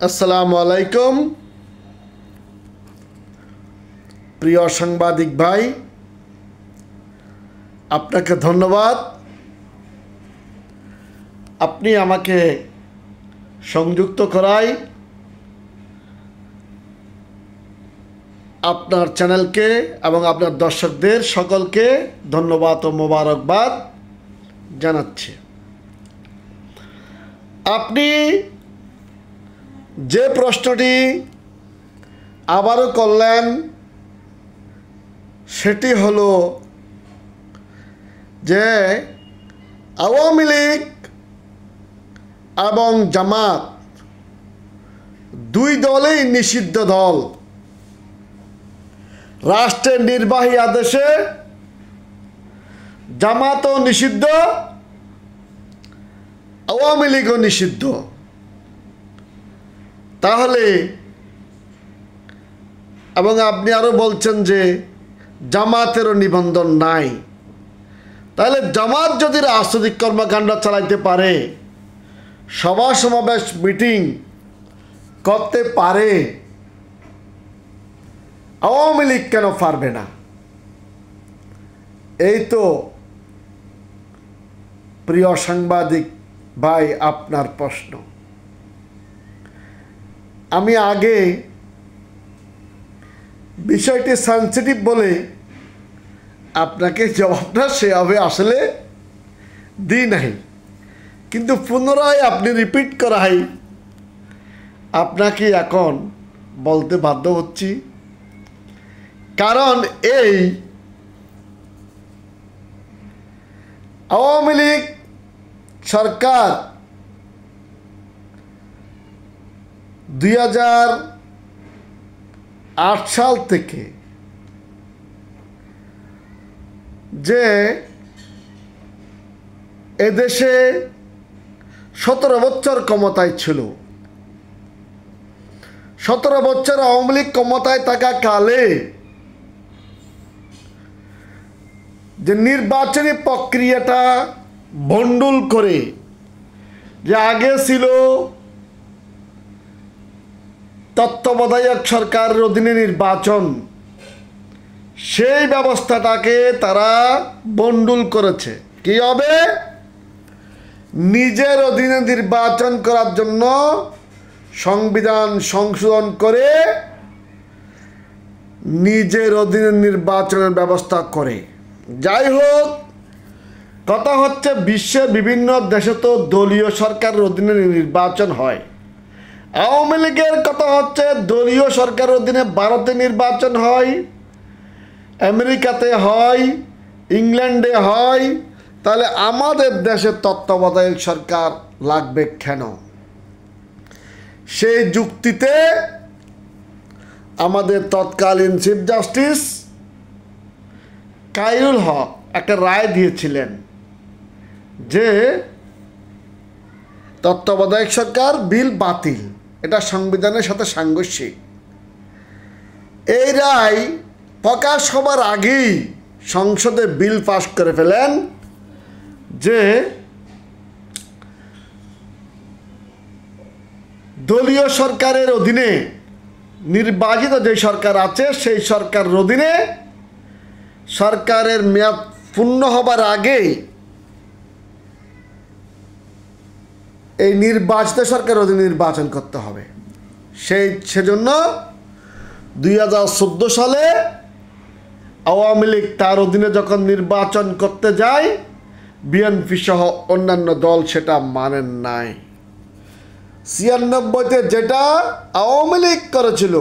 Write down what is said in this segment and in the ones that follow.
আসসালামু আলাইকুম প্রিয় সাংবাদিক ভাই, আপনাকে ধন্যবাদ। আপনি আমাকে সংযুক্ত করায় আপনার চ্যানেলকে এবং আপনার দর্শকদের সকলকে ধন্যবাদ ও মোবারকবাদ জানাচ্ছি। আপনি যে প্রশ্নটি আবারও করলেন সেটি হলো যে আওয়ামী লীগ এবং জামাত দুই দলই নিষিদ্ধ দল। রাষ্ট্রের নির্বাহী আদেশে জামাতও নিষিদ্ধ, আওয়ামী লীগও নিষিদ্ধ। তাহলে এবং আপনি আরও বলছেন যে জামাতেরও নিবন্ধন নাই, তাহলে জামাত যদি রাজনৈতিক কর্মকাণ্ড চালাইতে পারে, সভা সমাবেশ মিটিং করতে পারে, আওয়ামী লীগ কেন পারবে না? এই তো প্রিয় সাংবাদিক ভাই আপনার প্রশ্ন। আমি আগে বিষয়টি সেন্সিটিভ বলে আপনাকে জবাবটা সেভাবে আসলে দিই নাই, কিন্তু পুনরায় আপনি রিপিট করাই আপনাকে এখন বলতে বাধ্য হচ্ছি। কারণ এই আওয়ামী লীগ সরকার 2008 সাল থেকে যে এদেশে 17 বছর ক্ষমতায় ছিল, 17 বছর আওয়ামী লীগ ক্ষমতায় থাকা কালে যে নির্বাচনী প্রক্রিয়াটা ভণ্ডুল করে, যে আগে ছিল তত্ত্বাবধায়ক সরকারের অধীনে নির্বাচন, সেই ব্যবস্থাটাকে তারা ভণ্ডুল করেছে। কি হবে? নিজের অধীনে নির্বাচন করার জন্য সংবিধান সংশোধন করে নিজের অধীনে নির্বাচনের ব্যবস্থা করে। যাই হোক, কথা হচ্ছে বিশ্বের বিভিন্ন দেশে তো দলীয় সরকারের অধীনে নির্বাচন হয়। আওয়ামী লীগের কথা হচ্ছে দলীয় সরকারের অধীনে ভারতে নির্বাচন হয়, আমেরিকাতে হয়, ইংল্যান্ডে হয়। তাহলে আমাদের দেশে তত্ত্বাবধায়ক সরকার লাগবে কেন? সেই যুক্তিতে আমাদের তৎকালীন চিফ জাস্টিস কাইরুল হক একটা রায় দিয়েছিলেন যে তত্ত্বাবধায়ক সরকার বিল বাতিল, এটা সংবিধানের সাথে সাংঘর্ষিক। এই রায় প্রকাশ হবার আগেই সংসদে বিল পাস করে ফেলেন যে দলীয় সরকারের অধীনে নির্বাচিত যে সরকার আছে সেই সরকারের অধীনে সরকারের মেয়াদ পূর্ণ হবার আগেই এই নির্বাচিত সরকারের অধীনে নির্বাচন করতে হবে। সেজন্য 2014 সালে আওয়ামী লীগ তার অধীনে যখন নির্বাচন করতে যায়, বিএনপি সহ অন্যান্য দল সেটা মানেন নাই। 96-তে যেটা আওয়ামী লীগ করেছিল,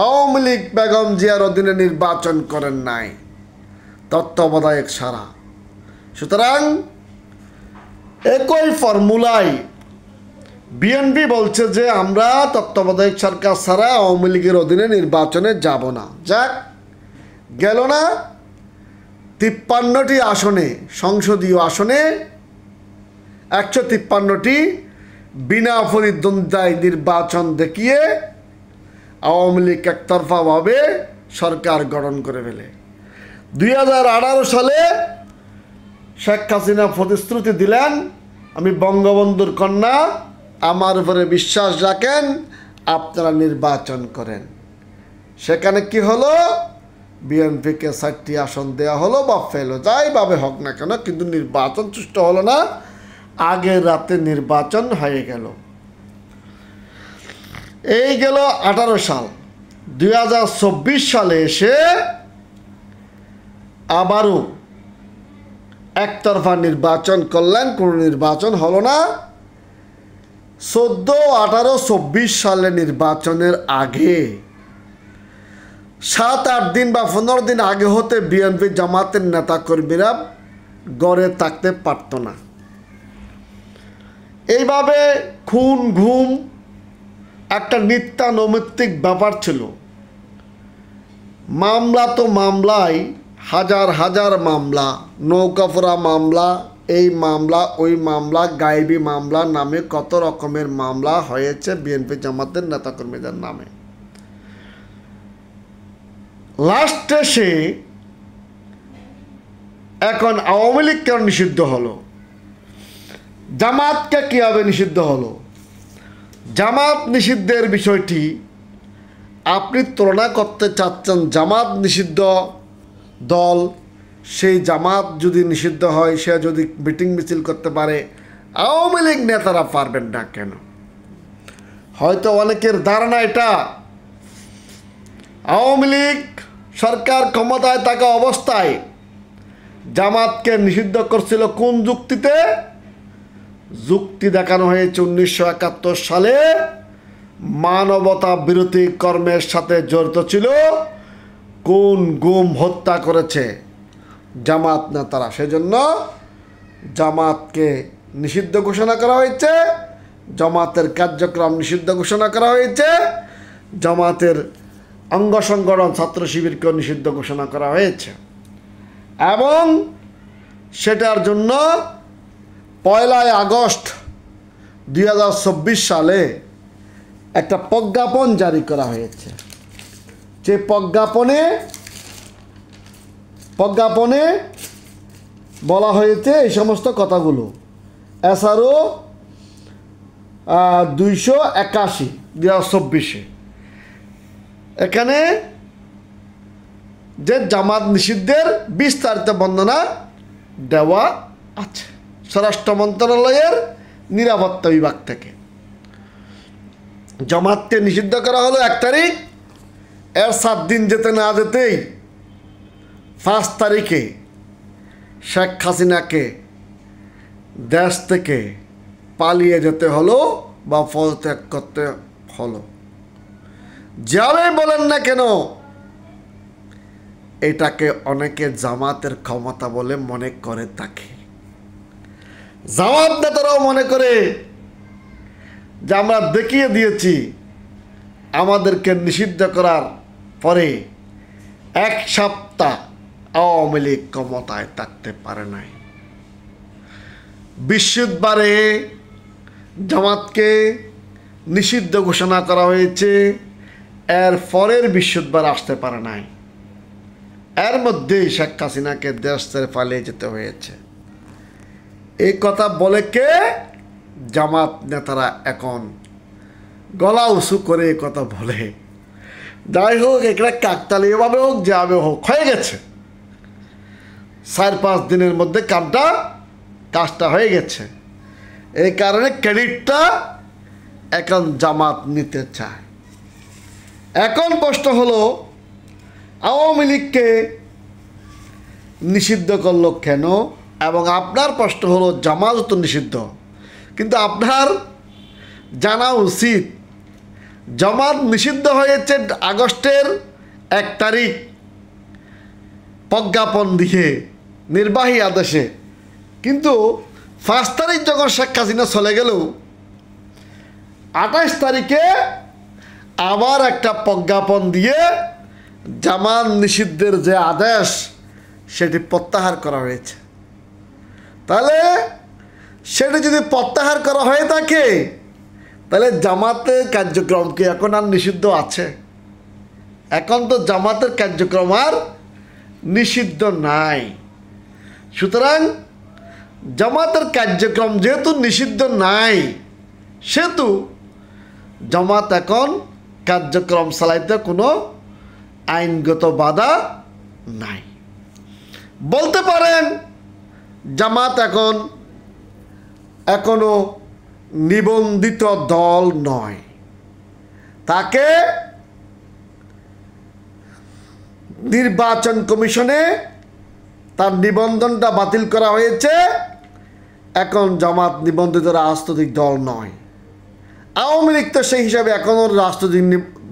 আওয়ামী লীগ বেগম জিয়ার অধীনে নির্বাচন করেন নাই তত্ত্বাবধায়ক ছাড়া। সুতরাং একই ফর্মুলায় বিএনপি বলছে যে আমরা তত্ত্বাবধায়ক সরকার ছাড়া আওয়ামী লীগের অধীনে নির্বাচনে যাব না। যাক, গেল না। 53টি আসনে, সংসদীয় আসনে 153টি বিনা প্রতিদ্বন্দ্বিতায় নির্বাচন দেখিয়ে আওয়ামী লীগ একতরফাভাবে সরকার গঠন করে ফেলে। 2018 সালে শেখ হাসিনা প্রতিশ্রুতি দিলেন, আমি বঙ্গবন্ধুর কন্যা আমার উপরে বিশ্বাস রাখেন, আপনারা নির্বাচন করেন। সেখানে কি হলো? বিএনপিকে 4টি আসন দেওয়া হলো বা ফেলো, যাইভাবে হোক না কেন, কিন্তু নির্বাচন সুষ্ঠু হলো না। আগের রাতে নির্বাচন হয়ে গেল। এই গেল 18 সাল। 2024 সালে এসে আবারও একতরফা নির্বাচন করলেন, কোনো নির্বাচন হলো না। 14, 18, 24 সালে নির্বাচনের আগে 7-8 দিন বা 15 দিন আগে হতে বিএনপি জামাতের নেতাকর্মীরা গড়ে থাকতে পারত না। এইভাবে খুন ঘুম একটা নিত্যানৈমিত্তিক ব্যাপার ছিল। মামলা তো মামলাই, হাজার হাজার মামলা, নৌকাফোড়া মামলা, এই মামলা ওই মামলা, গায়েবী মামলা নামে কত রকমের মামলা হয়েছে বিএনপি জামাতের নেতাকর্মীদের নামে। লাস্টে সে এখন আওয়ামী লীগ কেন নিষিদ্ধ হলো, জামাতকে কীভাবে নিষিদ্ধ হলো? জামাত নিষিদ্ধের বিষয়টি আপনি তুলনা করতে চাচ্ছেন জামাত নিষিদ্ধ দল, সেই জামাত যদি নিষিদ্ধ হয়, সে যদি মিটিং মিছিল করতে পারে, আওয়ামী লীগ নেতারা পারবেন না কেন? হয়তো অনেকের ধারণা এটা, আওয়ামী লীগ সরকার ক্ষমতায় থাকা অবস্থায় জামাতকে নিষিদ্ধ করছিল কোন যুক্তিতে? যুক্তি দেখানো হয়েছে 1971 সালে মানবতা বিরোধী কর্মের সাথে জড়িত ছিল, কোন গুম হত্যা করেছে জামাত নেতারা, সেজন্য জামাতকে নিষিদ্ধ ঘোষণা করা হয়েছে, জামাতের কার্যক্রম নিষিদ্ধ ঘোষণা করা হয়েছে, জামাতের অঙ্গ সংগঠন ছাত্র শিবিরকেও নিষিদ্ধ ঘোষণা করা হয়েছে। এবং সেটার জন্য 1 আগস্ট 2024 সালে একটা প্রজ্ঞাপন জারি করা হয়েছে। যে প্রজ্ঞাপনে বলা হয়েছে এই সমস্ত কথাগুলো। SRO 281 2024 এখানে যে জামাত নিষিদ্ধের বিস্তারিত বর্ণনা দেওয়া আছে স্বরাষ্ট্র মন্ত্রণালয়ের নিরাপত্তা বিভাগ থেকে। জামাতকে নিষিদ্ধ করা হলো 1 তারিখ, এর 7 দিন যেতে না যেতেই 5 তারিখে শেখ হাসিনাকে দেশ থেকে পালিয়ে যেতে হলো বা পদত্যাগ করতে হলো। যাবে বলেন না কেন, এটাকে অনেকে জামাতের ক্ষমতা বলে মনে করে থাকে। জামাত নেতারাও মনে করে যে আমরা দেখিয়ে দিয়েছি, আমাদেরকে নিষিদ্ধ করার পরে 1 সপ্তাহ আওয়ামী লীগ ক্ষমতায় থাকতে পারে নাই। বৃহস্পতিবারে জামাতকে নিষিদ্ধ ঘোষণা করা হয়েছে, এর পরের বৃহস্পতিবার আসতে পারে নাই, এর মধ্যেই শেখ হাসিনাকে দেশ ছেড়ে পালিয়ে যেতে হয়েছে। এই কথা বলে কে? জামাত নেতারা এখন গলা উঁচু করে এই কথা বলে। যাই হোক, এটা কাকতালীয়ভাবে হোক, যেভাবে হোক হয়ে গেছে। 4-5 দিনের মধ্যে কাজটা হয়ে গেছে। এই কারণে ক্রেডিটটা এখন জামাত নিতে চায়। এখন প্রশ্ন হলো, আওয়ামী লীগকে নিষিদ্ধ করলো কেন? এবং আপনার প্রশ্ন হলো জামাত তো নিষিদ্ধ, কিন্তু আপনার জানা উচিত জামাত নিষিদ্ধ হয়েছে আগস্টের 1 তারিখ প্রজ্ঞাপন দিয়ে নির্বাহী আদেশে, কিন্তু 5 তারিখ যখন শেখ হাসিনা চলে গেল, 28 তারিখে আবার একটা প্রজ্ঞাপন দিয়ে জামাত নিষিদ্ধের যে আদেশ সেটি প্রত্যাহার করা হয়েছে। তাহলে সেটি যদি প্রত্যাহার করা হয়ে থাকে, তাহলে জামাতের কার্যক্রম কি এখন আর নিষিদ্ধ আছে? এখন তো জামাতের কার্যক্রম আর নিষিদ্ধ নাই। সুতরাং জামাতের কার্যক্রম যেহেতু নিষিদ্ধ নাই, সেহেতু জামাত এখন কার্যক্রম চালাইতে কোনো আইনগত বাধা নাই। বলতে পারেন জামাত এখনো নিবন্ধিত দল নয়, তাকে নির্বাচন কমিশনে তার নিবন্ধনটা বাতিল করা হয়েছে। এখন জামাত নিবন্ধিত রাজনৈতিক দল নয়। আওয়ামী লীগ তো সেই হিসাবে এখনও রাজনৈতিক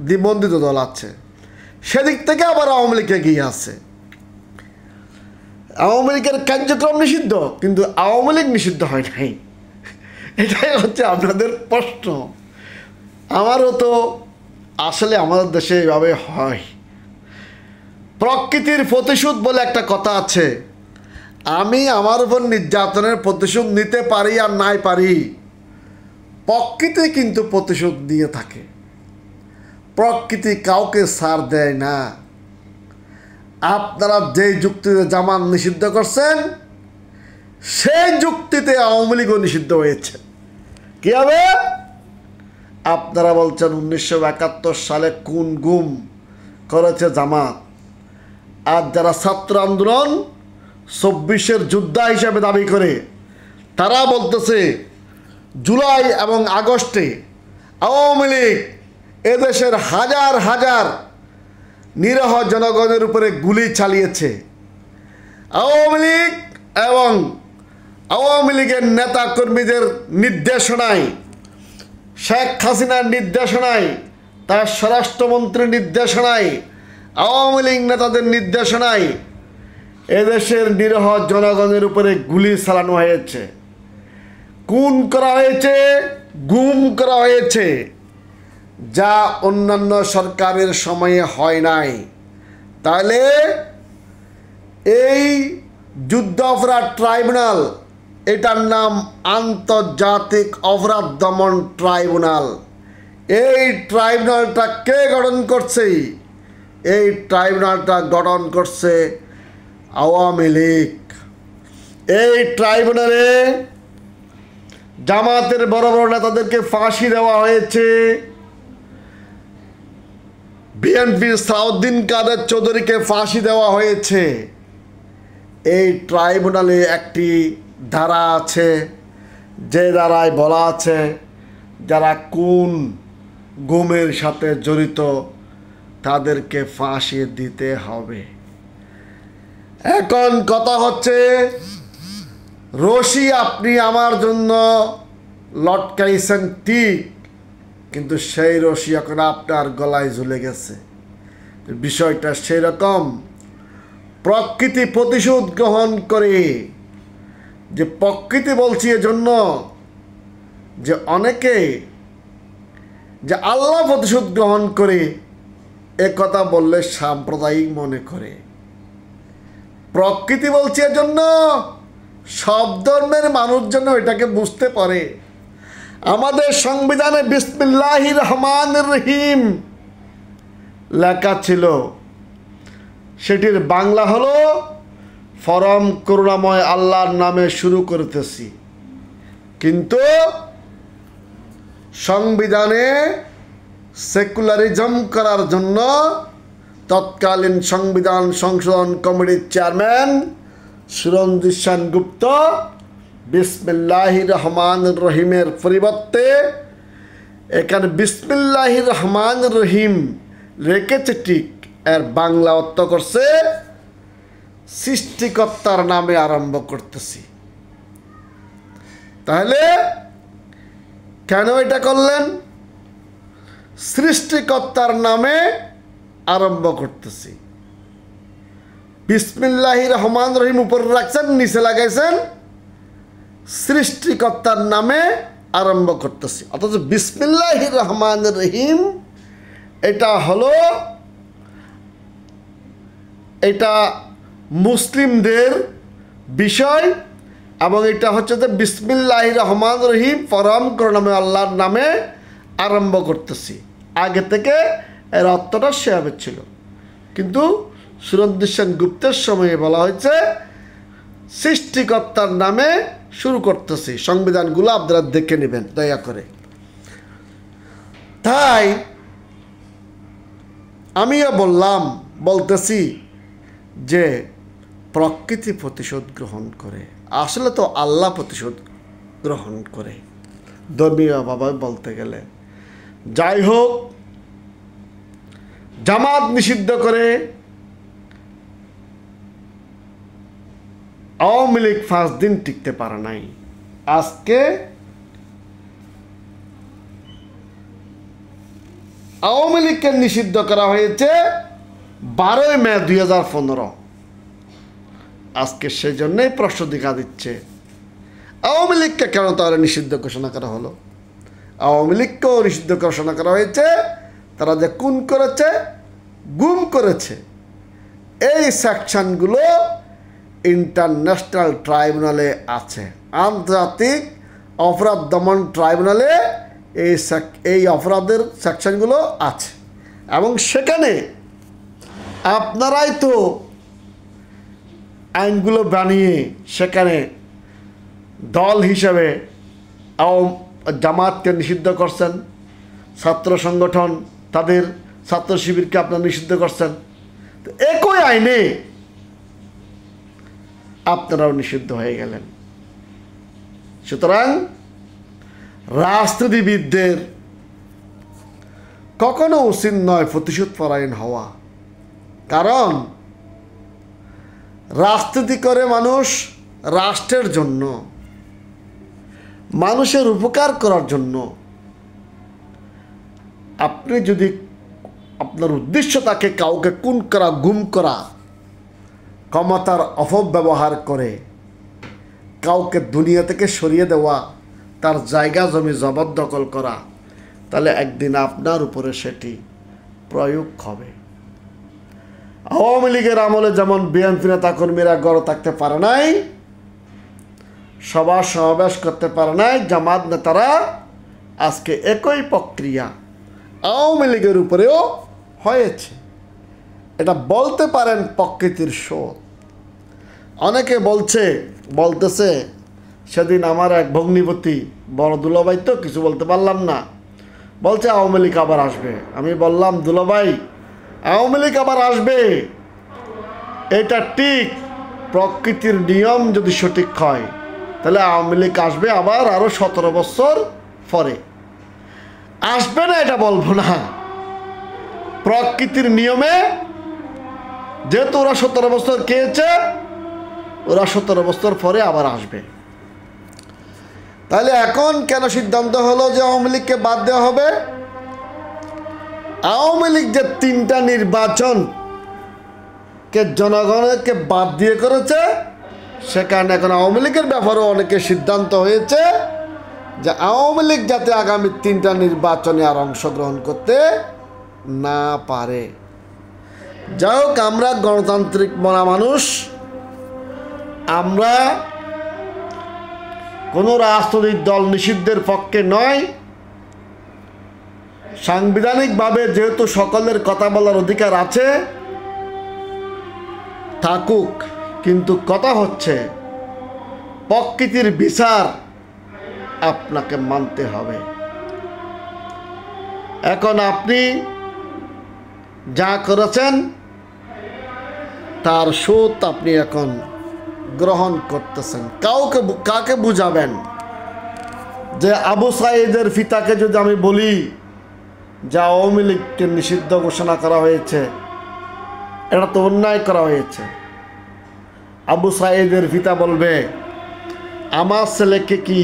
নিবন্ধিত দল আছে, সেদিক থেকে আবার আওয়ামী লীগ এগিয়ে আছে। আওয়ামী লীগের কার্যক্রম নিষিদ্ধ, কিন্তু আওয়ামী লীগ নিষিদ্ধ হয় নাই। এটাই হচ্ছে আপনাদের প্রশ্ন। আমারও তো আসলে আমাদের দেশে এভাবে হয়। প্রকৃতির প্রতিশোধ বলে একটা কথা আছে। আমি আমার উপর নির্যাতনের প্রতিশোধ নিতে পারি আর নাই পারি, প্রকৃতি কিন্তু প্রতিশোধ নিয়ে থাকে। প্রকৃতি কাউকে ছাড় দেয় না। আপনারা যে যুক্তিতে জামাত নিষিদ্ধ করছেন, সেই যুক্তিতে আওয়ামী লীগও নিষিদ্ধ হয়েছে। কি হবে? আপনারা বলছেন 1971 সালে কোন গুম করেছে জামাত, আর যারা ছাত্র আন্দোলন 24-এর যোদ্ধা হিসাবে দাবি করে, তারা বলতেছে জুলাই এবং আগস্টে আওয়ামী লীগ এদেশের হাজার হাজার নিরীহ জনগণের উপরে গুলি চালিয়েছে। আওয়ামী লীগ এবং আওয়ামী লীগের নেতাকর্মীদের নির্দেশনায়, শেখ হাসিনার নির্দেশনায়, তার স্বরাষ্ট্রমন্ত্রীর নির্দেশনায়, আওয়ামী লীগ নেতাদের নির্দেশনায় এদেশের নিরীহ জনগণের উপরে গুলি চালানো হয়েছে, খুন করা হয়েছে, গুম করা হয়েছে, যা অন্যান্য সরকারের সময়ে হয় নাই। তাহলে এই যুদ্ধ অপরাধ ট্রাইব্যুনাল, এটার নাম আন্তর্জাতিক অপরাধ দমন ট্রাইব্যুনাল। এই ট্রাইব্যুনালটা কে গঠন করছে? এই ট্রাইব্যুনালটা গঠন করছে আওয়ামী লীগ। এই ট্রাইব্যুনালে জামাতের বড় বড় নেতাদেরকে ফাঁসি দেওয়া হয়েছে। বিএনপির সালাউদ্দিন কাদের চৌধুরীকে ফাঁসি দেওয়া হয়েছে। এই ট্রাইব্যুনালে একটি ধারা আছে, যে ধারায় বলা আছে যারা কোন গুমের সাথে জড়িত তাদেরকে ফাঁসি দিতে হবে। এখন কথা হচ্ছে, রশি আপনি আমার জন্য লটকাইছেন ঠিক, কিন্তু সেই রশি এখন আপনার গলায় ঝুলে গেছে। বিষয়টা সেই রকম। প্রকৃতি প্রতিশোধ গ্রহণ করে, যে প্রকৃতি বলছি এজন্য যে অনেকে যে আল্লাহ প্রতিশোধ গ্রহণ করে এ কথা বললে সাম্প্রদায়িক মনে করে। প্রকৃতি বলছি এজন্য সব ধর্মের মানুষ যেন এটাকে বুঝতে পারে। আমাদের সংবিধানে বিসমিল্লাহির রহমানির রহিম লেখা ছিল, সেটির বাংলা হলো পরম করুণাময় আল্লাহর নামে শুরু করতেছি। কিন্তু সংবিধানে সেকুলারিজম করার জন্য তৎকালীন সংবিধান সংশোধন কমিটির চেয়ারম্যান সুরঞ্জিত সেনগুপ্ত বিসমিল্লাহির রহমানির রহিমের পরিবর্তে এখানে বিসমিল্লাহির রহমানির রহিম রেখেছে ঠিক, এর বাংলা অর্থ করছে সৃষ্টিকর্তার নামে আরম্ভ করতেছি। তাহলে কেন এটা করলেন? সৃষ্টিকর্তার নামে আরম্ভ করতেছি। বিসমিল্লাহির রহমানির রহিম উপরে রাখছেন, নিচে লাগাইছেন সৃষ্টিকর্তার নামে আরম্ভ করতেছি। অথচ বিসমিল্লাহির রহমানির রহিম এটা হলো, এটা মুসলিমদের বিষয়, এবং এটা হচ্ছে যে বিসমিল্লাহির রহমানির রহিম পরম করুণাময় আল্লাহর নামে আরম্ভ করতেছি। আগে থেকে এর অর্থটা সেভাবে ছিল, কিন্তু সুরঞ্জিত সেনগুপ্তের সময়ে বলা হয়েছে সৃষ্টিকর্তার নামে শুরু করতেছি। সংবিধানগুলো আপনারা দেখে নেবেন দয়া করে। তাই আমিও বলতেছি যে প্রকৃতি প্রতিশোধ গ্রহণ করে, আসলে তো আল্লাহ প্রতিশোধ গ্রহণ করে ধর্মীয়ভাবে বলতে গেলে। যাই হোক, জামাত নিষিদ্ধ করে আওয়ামী লীগ 5 দিন টিকতে পারে নাই। আজকে আওয়ামী লীগকে নিষিদ্ধ করা হয়েছে 12 মে 2015। আজকে সেই জন্যই প্রশ্ন দেখা দিচ্ছে আওয়ামী লীগকে কেন তাহলে নিষিদ্ধ ঘোষণা করা হলো। আওয়ামী লীগকেও নিষিদ্ধ ঘোষণা করা হয়েছে, তারা যে খুন করেছে, গুম করেছে, এই সেকশনগুলো ইন্টারন্যাশনাল ট্রাইব্যুনালে আছে, আন্তর্জাতিক অপরাধ দমন ট্রাইব্যুনালে এই অপরাধের সেকশনগুলো আছে। এবং সেখানে আপনারাই তো আইনগুলো বানিয়ে সেখানে দল হিসেবে জামাতকে নিষিদ্ধ করছেন, ছাত্র সংগঠন তাদের ছাত্র শিবিরকে আপনারা নিষিদ্ধ করছেন, তো একই আইনে আপনারাও নিষিদ্ধ হয়ে গেলেন। সুতরাং রাজনীতিবিদদের কখনো উচিত নয় প্রতিশোধ পরায়ণ হওয়া, কারণ রাজনীতি করে মানুষ রাষ্ট্রের জন্য, মানুষের উপকার করার জন্য। আপনি যদি আপনার উদ্দেশ্য থাকে কাউকে খুন করা, গুম করা, ক্ষমতার অপব্যবহার করে কাউকে দুনিয়া থেকে সরিয়ে দেওয়া, তার জায়গা জমি জবরদখল করা, তাহলে একদিন আপনার উপরে সেটি প্রয়োগ হবে। আওয়ামী লীগের আমলে যেমন বিএনপি নেতা কর্মীরা গড়ে থাকতে পারে নাই, সভা সমাবেশ করতে পারে নাই, জামাত নেতারা আজকে একই প্রক্রিয়া আওয়ামী লীগের উপরেও হয়েছে। এটা বলতে পারেন প্রকৃতির শোধ। অনেকে বলতেছে সেদিন আমার এক ভগ্নিপতি বড় দুলাভাই, তো কিছু বলতে পারলাম না, বলছে আওয়ামী লীগ আবার আসবে। আমি বললাম, দুলাভাই আওয়ামী লীগ আবার আসবে এটা ঠিক, প্রকৃতির নিয়ম যদি সঠিক হয় তাহলে আওয়ামী লীগ আসবে আবার আরও 17 বছর পরে। আসবে না এটা বলবো না, প্রকৃতির নিয়মে যেহেতু ওরা 17 বছর খেয়েছে, ওরা 17 বছর পরে আবার আসবে। তাহলে এখন কেন সিদ্ধান্ত হলো যে আওয়ামী লীগকে বাদ দেওয়া হবে? আওয়ামী লীগ যে 3টা নির্বাচনকে জনগণকে বাদ দিয়ে করেছে, সেখানে এখন আওয়ামী লীগের ব্যাপারেও অনেকে সিদ্ধান্ত হয়েছে যে আওয়ামী লীগ যাতে আগামী 3টা নির্বাচনে আর অংশগ্রহণ করতে না পারে। যাই হোক, আমরা গণতান্ত্রিক মনা মানুষ, আমরা কোনো রাজনৈতিক দল নিষিদ্ধের পক্ষে নয়। সাংবিধানিকভাবে যেহেতু সকলের কথা বলার অধিকার আছে, থাকুক, কিন্তু কথা হচ্ছে প্রকৃতির বিচার আপনাকে মানতে হবে। এখন আপনি যা করেছেন তার শোধ আপনি এখন গ্রহণ করতেছেন। কাকে বুঝাবেন যে আবু সাঈদের পিতাকে যদি আমি বলি যে আওয়ামী লীগকে নিষিদ্ধ ঘোষণা করা হয়েছে, এটা তো অন্যায় করা হয়েছে, আবু সাঈদের পিতা বলবে আমার ছেলেকে কি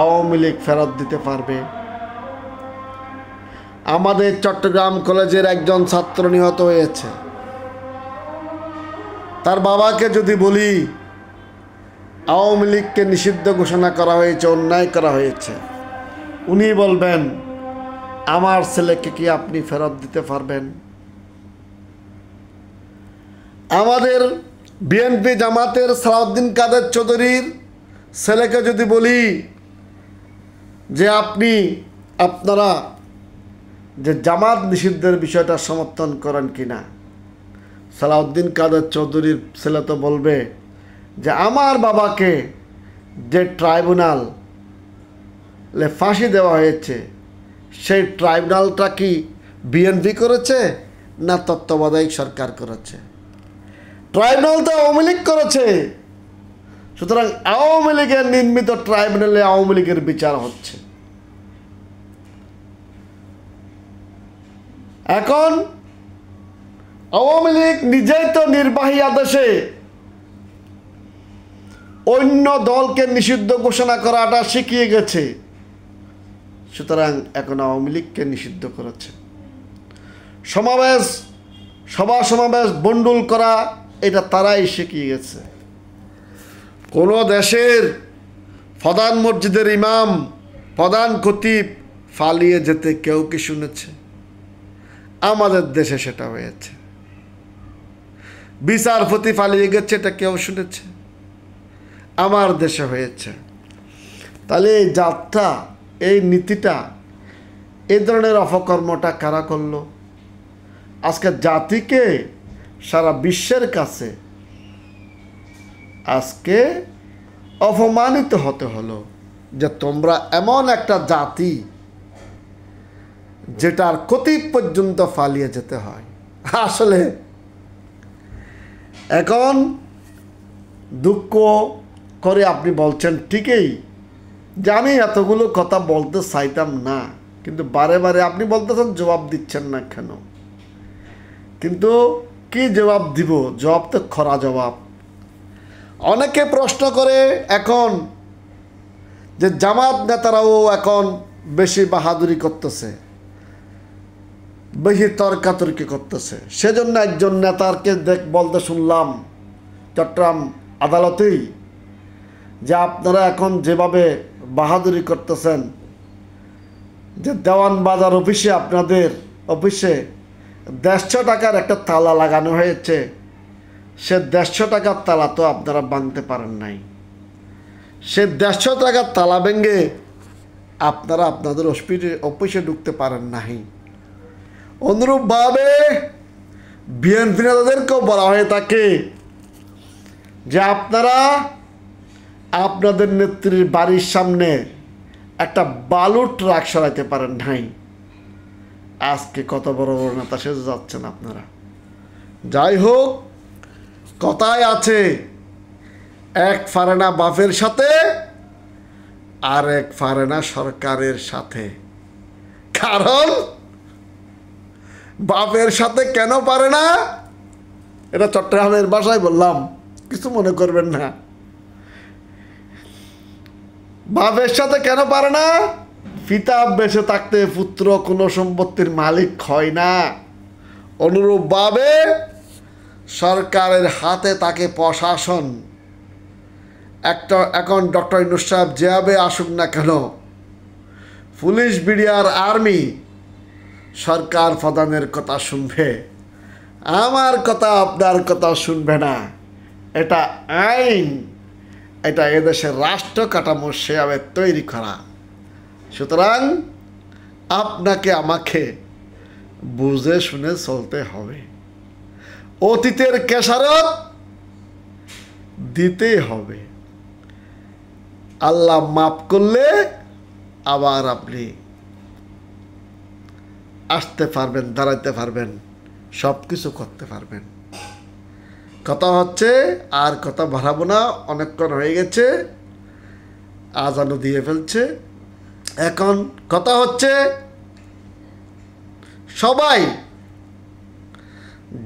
আওয়ামী লীগ ফেরত দিতে পারবে? আমাদের চট্টগ্রাম কলেজের একজন ছাত্র নিহত হয়েছে, তার বাবাকে যদি বলি আওয়ামী লীগকে নিষিদ্ধ ঘোষণা করা হয়েছে, অন্যায় করা হয়েছে, উনি বলবেন আমার ছেলেকে কি আপনি ফেরত দিতে পারবেন? আমাদের বিএনপি জামাতের সালাউদ্দিন কাদের চৌধুরীর ছেলেকে যদি বলি যে আপনারা যে জামাত নিষিদ্ধের বিষয়টা সমর্থন করেন কিনা, সালাউদ্দিন কাদের চৌধুরীর ছেলে তো বলবে যে আমার বাবাকে যে ট্রাইব্যুনালে ফাঁসি দেওয়া হয়েছে সেই ট্রাইব্যুনালটা কি বিএনপি করেছে না তত্ত্বাবধায়ক সরকার করেছে? ট্রাইব্যুনাল তো আওয়ামী লীগ করেছে। সুতরাং আওয়ামী লীগের নির্মিত ট্রাইব্যুনালে আওয়ামী লীগের বিচার হচ্ছে। এখন আওয়ামী লীগ নিজেই তো নির্বাহী আদেশে অন্য দলকে নিষিদ্ধ ঘোষণা করাটা শিখিয়ে গেছে। সুতরাং এখন আওয়ামী লীগকে নিষিদ্ধ করেছে। সভা সমাবেশ বন্ডুল করা এটা তারাই শিখিয়ে গেছে। কোনো দেশের প্রধান মসজিদের ইমাম, প্রধান খতিব পালিয়ে যেতে কেউ কি শুনেছে? আমাদের দেশে সেটা হয়েছে। বিচারপতি পালিয়ে গেছে, এটা কেউ শুনেছে? আমার দেশে হয়েছে। তাহলে এই যাত্রা, এই নীতিটা, এই ধরনের অপকর্মটা কারা করলো? আজকে জাতিকে সারা বিশ্বের কাছে আজকে অপমানিত হতে হলো যে তোমরা এমন একটা জাতি যেটার কতিপ পর্যন্ত পালিয়ে যেতে হয়। আসলে এখন দুঃখ করে আপনি বলছেন ঠিকই, জানি এতগুলো কথা বলতে চাইতাম না, কিন্তু বারে বারে আপনি বলতেছেন জবাব দিচ্ছেন না কেন? কিন্তু কি জবাব দিব? জবাব তো খরা জবাব। অনেকে প্রশ্ন করে এখন যে জামাত নেতারাও এখন বেশি বাহাদুরি করতেছে, বেশি তর্কাতর্কি করতেছে। সেজন্য একজন নেতাকে বলতে শুনলাম চট্টগ্রাম আদালতেই যে আপনারা এখন যেভাবে বাহাদুরি করতেছেন, যে দেওয়ান বাজার অফিসে, আপনাদের অফিসে 150 টাকার একটা তালা লাগানো হয়েছে, সে 150 টাকার তালা তো আপনারা ভাঙতে পারেন নাই। সে 150 টাকার তালা ভেঙে আপনারা আপনাদের অফিসে ঢুকতে পারেন নাই। অনুরূপভাবে বিএনপি নেতাদেরকেও বলা হয়ে থাকে যে আপনারা আপনাদের নেত্রীর বাড়ির সামনে একটা বালুর ট্রাক সরাইতে পারেন নাই। আজকে কত বড় বড় নেতা সেজে যাচ্ছেন আপনারা। যাই হোক, কথায় আছে এক পারে না বাপের সাথে আর এক পারে না সরকারের সাথে। কারণ বাপের সাথে কেন পারে না, এটা চট্টগ্রামের ভাষায় বললাম, কিছু মনে করবেন না। বাপের সাথে কেন পারে না? পিতা বেঁচে থাকতে পুত্র কোনো সম্পত্তির মালিক হয় না। অনুরূপভাবে সরকারের হাতে তাকে প্রশাসন, এখন ডক্টর ইউনূস সাহেব যেভাবে আসুক না কেন, পুলিশ, বিডিআর, আর্মি সরকার প্রধানের কথা শুনবে, আমার কথা আপনার কথা শুনবে না। এটা আইন, এটা এদেশের রাষ্ট্র কাঠামো সেভাবে তৈরি করা। সুতরাং আপনাকে আমাকে বুঝে শুনে চলতে হবে। অতীতের খেসারত দিতে হবে। আল্লাহ মাফ করলে আবার আপনি আসতে পারবেন, দাঁড়াইতে পারবেন, সব কিছু করতে পারবেন। কথা হচ্ছে, আর কথা বাড়াবো না, অনেকক্ষণ হয়ে গেছে, আজানও দিয়ে ফেলছে। এখন কথা হচ্ছে সবাই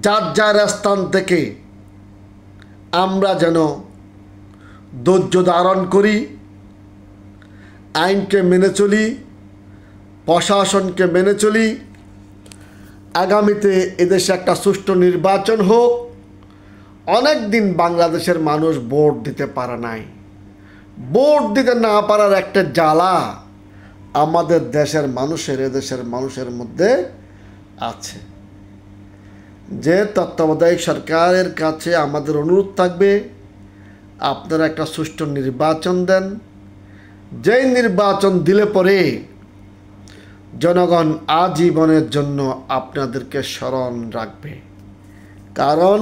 যার যার স্থান থেকে আমরা যেন ধৈর্য ধারণ করি, আইনকে মেনে চলি, প্রশাসনকে মেনে চলি। আগামীতে এদেশে একটা সুষ্ঠু নির্বাচন হোক। অনেক দিন বাংলাদেশের মানুষ ভোট দিতে পারে নাই। ভোট দিতে না পারার একটা জ্বালা আমাদের দেশের মানুষের, এদেশের মানুষের মধ্যে আছে। যে তত্ত্বাবধায়ক সরকারের কাছে আমাদের অনুরোধ থাকবে, আপনারা একটা সুষ্ঠু নির্বাচন দেন। যেই নির্বাচন দিলে পরে জনগণ আজীবনের জন্য আপনাদেরকে স্মরণ রাখবে। কারণ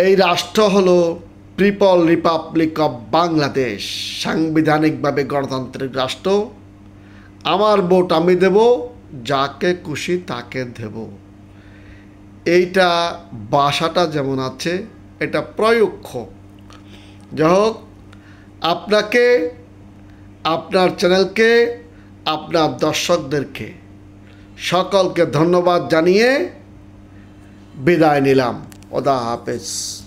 এই রাষ্ট্র হলো পিপল রিপাবলিক অফ বাংলাদেশ, সাংবিধানিকভাবে গণতান্ত্রিক রাষ্ট্র। আমার ভোট আমি দেব, যাকে খুশি তাকে দেব। এইটা ভাষাটা যেমন আছে এটা প্রয়োগ হোক। যাই হোক, আপনাকে, আপনার চ্যানেলকে, আপনার দর্শকদেরকে সকলকে ধন্যবাদ জানিয়ে বিদায় নিলাম। খোদা হাফেজ।